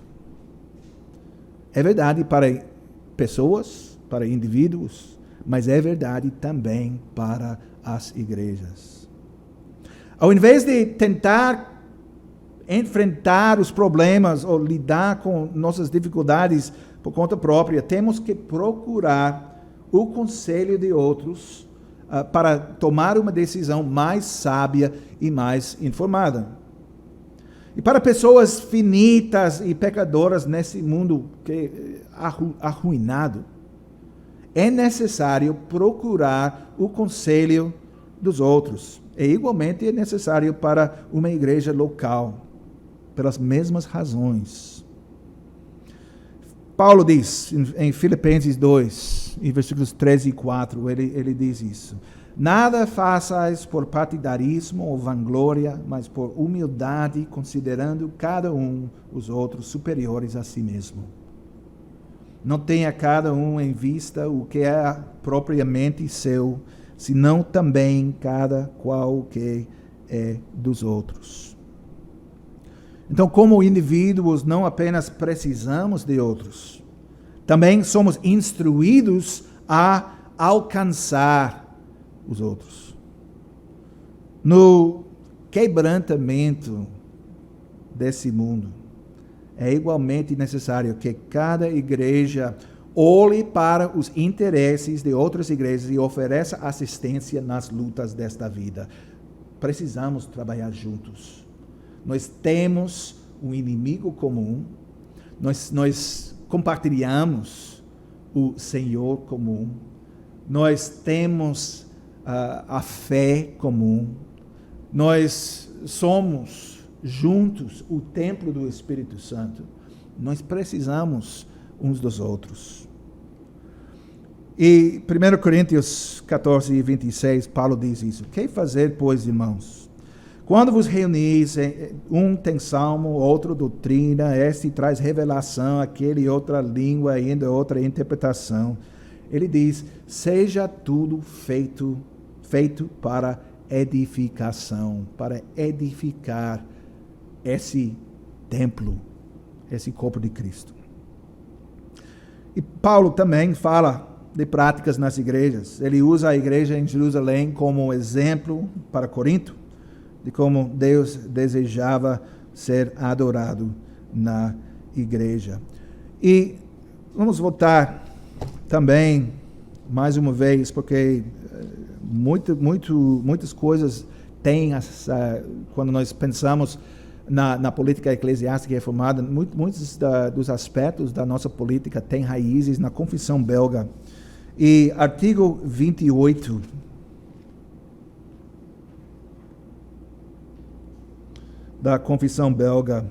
É verdade para pessoas, para indivíduos, mas é verdade também para as igrejas. Ao invés de tentar enfrentar os problemas ou lidar com nossas dificuldades por conta própria, temos que procurar o conselho de outros para tomar uma decisão mais sábia e mais informada. E para pessoas finitas e pecadoras nesse mundo arruinado, é necessário procurar o conselho dos outros. E igualmente é necessário para uma igreja local, pelas mesmas razões. Paulo diz em Filipenses 2, em versículos 13 e 4, ele diz isso. Nada façais por partidarismo ou vanglória, mas por humildade, considerando cada um os outros superiores a si mesmo. Não tenha cada um em vista o que é propriamente seu, senão também cada qual o que é dos outros. Então, como indivíduos, não apenas precisamos de outros, também somos instruídos a alcançar os outros. No quebrantamento desse mundo, é igualmente necessário que cada igreja olhe para os interesses de outras igrejas e ofereça assistência nas lutas desta vida. Precisamos trabalhar juntos. Nós temos um inimigo comum, nós compartilhamos o Senhor comum, nós temos a fé comum, nós somos juntos o templo do Espírito Santo, nós precisamos uns dos outros. E 1 Coríntios 14 e 26, Paulo diz isso: que fazer, pois, irmãos? Quando vos reunis, um tem salmo, outro doutrina, este traz revelação, aquele outra língua, ainda outra interpretação. Ele diz: seja tudo feito para edificação, para edificar esse templo, esse corpo de Cristo. E Paulo também fala de práticas nas igrejas. Ele usa a igreja em Jerusalém como exemplo para Corinto, de como Deus desejava ser adorado na igreja. E vamos voltar também, mais uma vez, porque muitas coisas têm, quando nós pensamos na política eclesiástica reformada, muitos dos aspectos da nossa política têm raízes na Confissão Belga. E artigo 28, da Confissão Belga,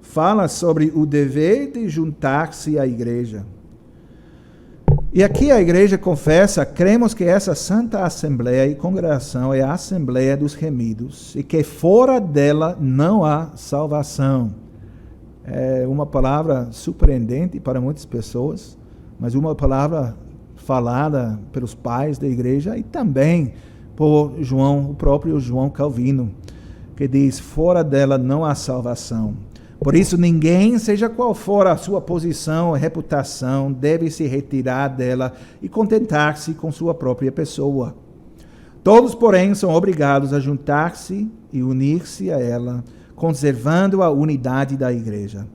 fala sobre o dever de juntar-se à igreja. E aqui a igreja confessa: cremos que essa santa assembleia e congregação é a assembleia dos remidos e que fora dela não há salvação. É uma palavra surpreendente para muitas pessoas, mas uma palavra falada pelos pais da igreja e também por João, o próprio João Calvino, que diz: fora dela não há salvação. Por isso, ninguém, seja qual for a sua posição ou reputação, deve se retirar dela e contentar-se com sua própria pessoa. Todos, porém, são obrigados a juntar-se e unir-se a ela, conservando a unidade da igreja.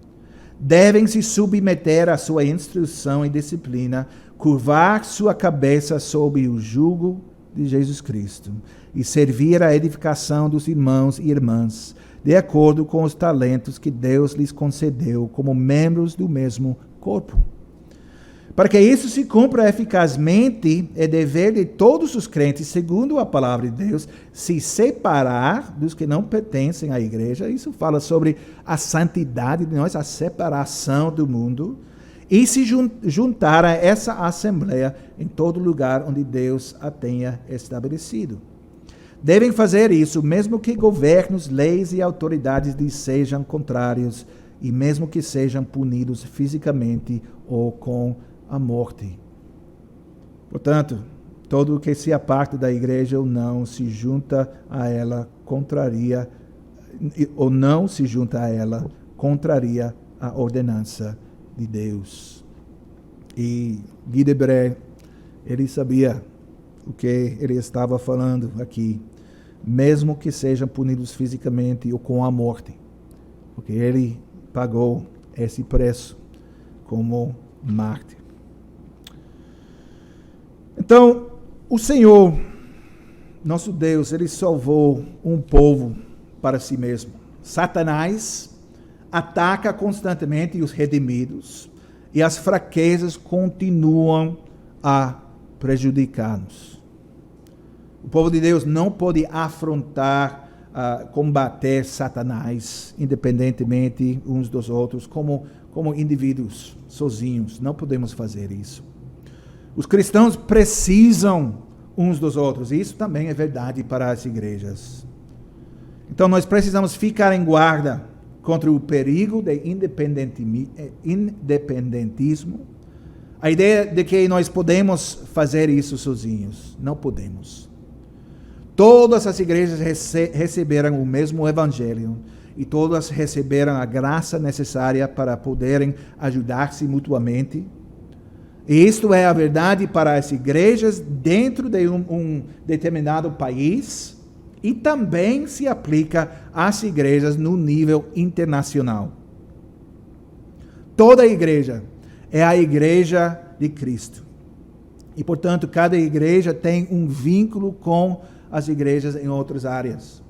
Devem se submeter à sua instrução e disciplina, curvar sua cabeça sob o jugo de Jesus Cristo e servir à edificação dos irmãos e irmãs, de acordo com os talentos que Deus lhes concedeu como membros do mesmo corpo. Para que isso se cumpra eficazmente, é dever de todos os crentes, segundo a palavra de Deus, se separar dos que não pertencem à igreja. Isso fala sobre a santidade de nós, a separação do mundo, e se juntar a essa assembleia em todo lugar onde Deus a tenha estabelecido. Devem fazer isso, mesmo que governos, leis e autoridades lhes sejam contrários, e mesmo que sejam punidos fisicamente ou com a morte. Portanto, todo o que se aparta da igreja ou não se junta a ela, contraria a ordenança de Deus. E Guy Debray, ele sabia o que ele estava falando aqui, mesmo que sejam punidos fisicamente ou com a morte, porque ele pagou esse preço como mártir. Então, o Senhor, nosso Deus, ele salvou um povo para si mesmo. Satanás ataca constantemente os redimidos e as fraquezas continuam a prejudicar-nos. O povo de Deus não pode afrontar, combater Satanás independentemente uns dos outros, como indivíduos sozinhos. Não podemos fazer isso. Os cristãos precisam uns dos outros. E isso também é verdade para as igrejas. Então nós precisamos ficar em guarda contra o perigo de independentismo. A ideia de que nós podemos fazer isso sozinhos. Não podemos. Todas as igrejas receberam o mesmo evangelho e todas receberam a graça necessária para poderem ajudar-se mutuamente. E isto é a verdade para as igrejas dentro de um determinado país e também se aplica às igrejas no nível internacional. Toda igreja é a igreja de Cristo. E, portanto, cada igreja tem um vínculo com as igrejas em outras áreas.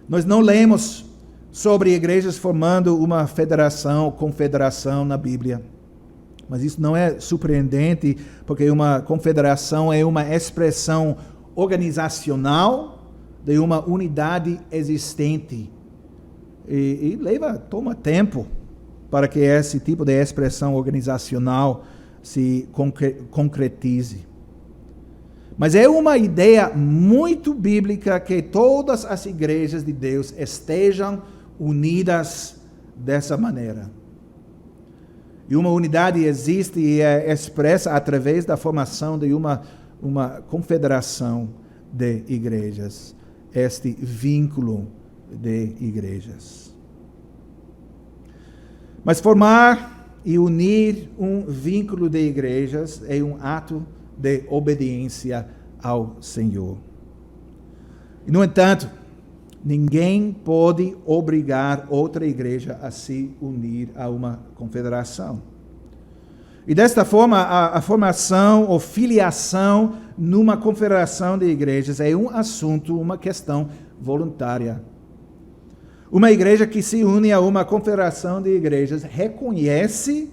Nós não lemos sobre igrejas formando uma federação, confederação na Bíblia. Mas isso não é surpreendente, porque uma confederação é uma expressão organizacional de uma unidade existente. E toma tempo para que esse tipo de expressão organizacional se concretize. Mas é uma ideia muito bíblica que todas as igrejas de Deus estejam unidas dessa maneira. E uma unidade existe e é expressa através da formação de uma confederação de igrejas. Este vínculo de igrejas. Mas formar e unir um vínculo de igrejas é um ato de obediência ao Senhor. E, no entanto, ninguém pode obrigar outra igreja a se unir a uma confederação. E desta forma, a formação ou filiação numa confederação de igrejas é um assunto, uma questão voluntária. Uma igreja que se une a uma confederação de igrejas reconhece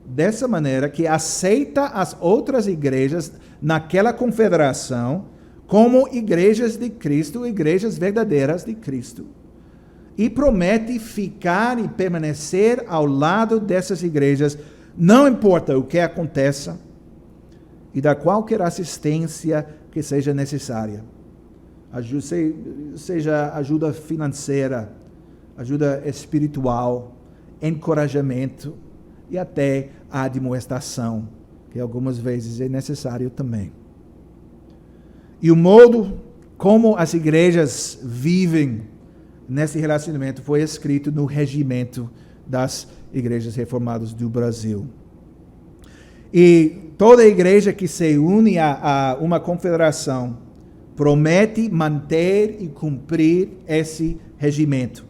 dessa maneira que aceita as outras igrejas naquela confederação como igrejas de Cristo, igrejas verdadeiras de Cristo. E promete ficar e permanecer ao lado dessas igrejas, não importa o que aconteça, e dar qualquer assistência que seja necessária. Seja ajuda financeira, ajuda espiritual, encorajamento, e até a admoestação, que algumas vezes é necessário também. E o modo como as igrejas vivem nesse relacionamento foi escrito no regimento das igrejas reformadas do Brasil. E toda igreja que se une a uma confederação promete manter e cumprir esse regimento.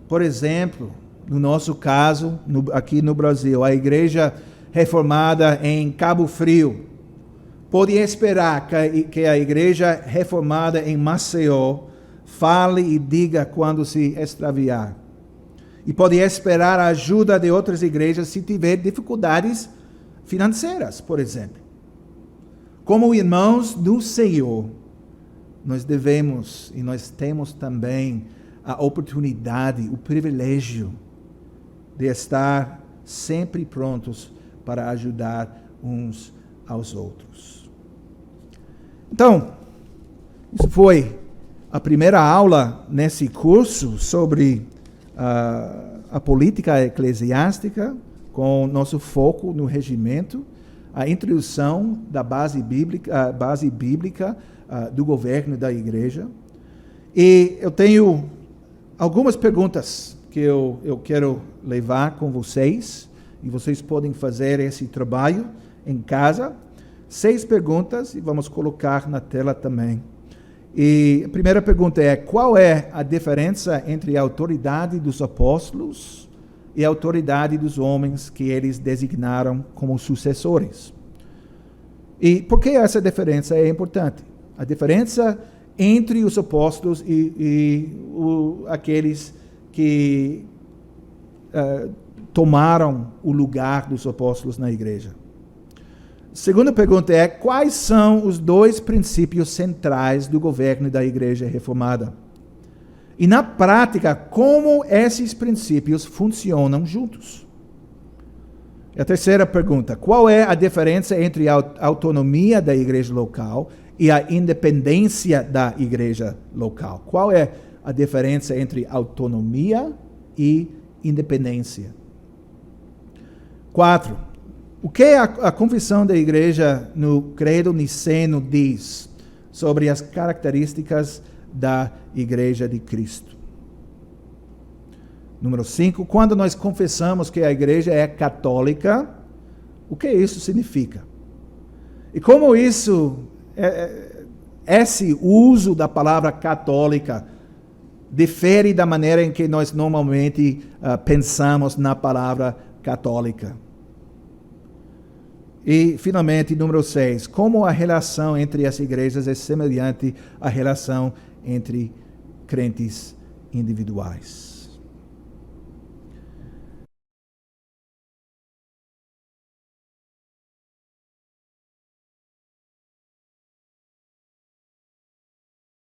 Por exemplo, no nosso caso, aqui no Brasil, a igreja reformada em Cabo Frio pode esperar que a igreja reformada em Maceió fale e diga quando se extraviar. E pode esperar a ajuda de outras igrejas se tiver dificuldades financeiras, por exemplo. Como irmãos do Senhor, nós devemos e nós temos também a oportunidade, o privilégio de estar sempre prontos para ajudar uns aos outros. Então, isso foi a primeira aula nesse curso sobre a política eclesiástica, com nosso foco no regimento, a introdução da base bíblica do governo da igreja. E eu tenho algumas perguntas que eu quero levar com vocês, e vocês podem fazer esse trabalho em casa. 6 perguntas, e vamos colocar na tela também. E a primeira pergunta é: qual é a diferença entre a autoridade dos apóstolos e a autoridade dos homens que eles designaram como sucessores? E por que essa diferença é importante? A diferença entre os apóstolos e aqueles que tomaram o lugar dos apóstolos na igreja. Segunda pergunta é: quais são os 2 princípios centrais do governo da igreja reformada? E na prática, como esses princípios funcionam juntos? E a terceira pergunta: qual é a diferença entre a autonomia da igreja local e a independência da igreja local? Qual é a diferença entre autonomia e independência? 4. O que a confissão da igreja no Credo Niceno diz sobre as características da igreja de Cristo? Número 5. Quando nós confessamos que a igreja é católica, o que isso significa? E como esse uso da palavra católica difere da maneira em que nós normalmente pensamos na palavra católica? E, finalmente, número 6, como a relação entre as igrejas é semelhante à relação entre crentes individuais.